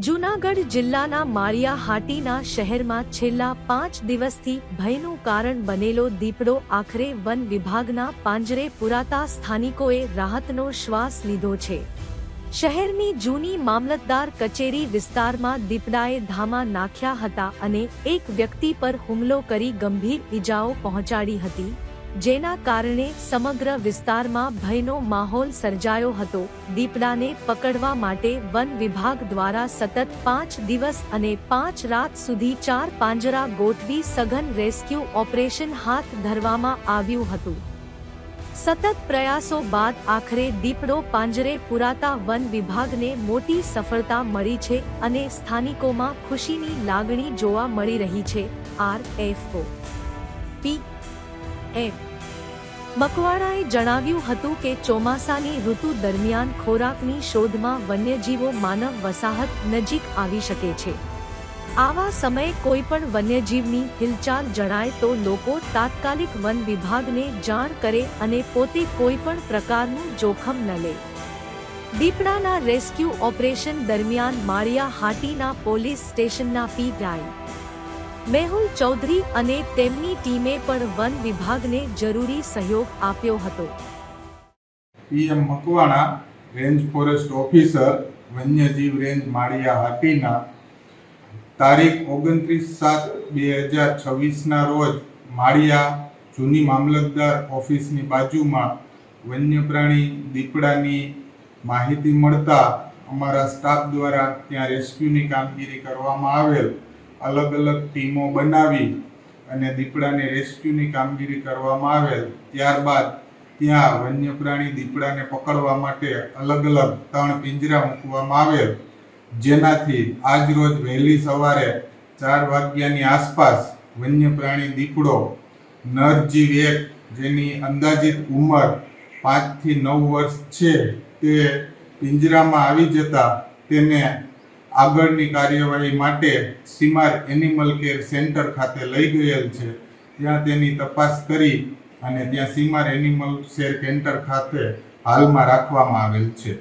જૂનાગઢ જિલ્લાના માળિયા હાટીના શહેરમાં છેલ્લા 5 દિવસથી ભયનું કારણ બનેલો દીપડો આખરે વન વિભાગના પાંજરે પુરાતા સ્થાનિકોએ રાહતનો શ્વાસ લીધો છે। શહેરની જૂની મામલતદાર કચેરી વિસ્તારમાં દીપડાએ ધામા નાખ્યા હતા અને એક વ્યક્તિ પર હુમલો કરી ગંભીર ઈજાઓ પહોંચાડી હતી, જેના કારણે સમગ્ર વિસ્તારમાં ભયનો માહોલ સર્જાયો હતો। દીપડાને પકડવા માટે વન વિભાગ દ્વારા સતત 5 દિવસ અને 5 રાત સુધી 4 પાંજરા ગોઠવી સઘન રેસ્ક્યુ ઓપરેશન હાથ ધરવામાં આવ્યું હતું। સતત પ્રયાસો બાદ આખરે દીપડો પાંજરે પુરાતા વન વિભાગને મોટી સફળતા મળી છે અને સ્થાનિકોમાં ખુશીની લાગણી જોવા મળી રહી છે। RFO PM મકવાણાએ જણાવ્યું હતું કે ચોમાસાની ઋતુ દરમિયાન ખોરાકની શોધમાં વન્યજીવો માનવ વસાહત નજીક આવી શકે છે। આવા સમયે કોઈ પણ વન્યજીવની હિલચાલ જણાય તો લોકો તાત્કાલિક વન વિભાગને જાણ કરે અને પોતે કોઈ પણ પ્રકારનું જોખમ ન લે। દીપડાના રેસ્ક્યુ ઓપરેશન દરમિયાન માળિયા હાટીના પોલીસ સ્ટેશનના PI મેહુલ ચૌધરી અને તેમની ટીમે પણ વન વિભાગને જરૂરી સહયોગ આપ્યો હતો। PM Makwana, range forest officer, વન્યજીવ રેન્જ માળિયા હાટીના તારીખ 29/7/2026ના રોજ માળિયા જૂની મામલતદાર ઓફિસની બાજુમાં વન્ય પ્રાણી દીપડાની માહિતી મળતા અમારા સ્ટાફ દ્વારા ત્યાં રેસ્ક્યુની કામગીરી કરવામાં આવેલ। અલગ અલગ ટીમો બનાવી અને દીપડાને રેસ્ક્યુની કામગીરી કરવામાં આવેલ। ત્યારબાદ ત્યાં વન્ય પ્રાણી દીપડાને પકડવા માટે અલગ અલગ 3 પિંજરા મૂકવામાં આવેલ, જેનાથી આજ રોજ વહેલી સવારે 4 વાગ્યાની આસપાસ વન્ય પ્રાણી દીપડો નરજીવ એક, જેની અંદાજિત ઉંમર 5 થી 9 વર્ષ છે, તે પિંજરામાં આવી જતા તેને આગળની કાર્યવાહી માટે સીમાર એનિમલ કેર સેન્ટર ખાતે લઈ ગયેલ છે। ત્યાં તેની તપાસ કરી અને ત્યાં સીમાર એનિમલ કેર સેન્ટર ખાતે હાલમાં રાખવામાં આવેલ છે।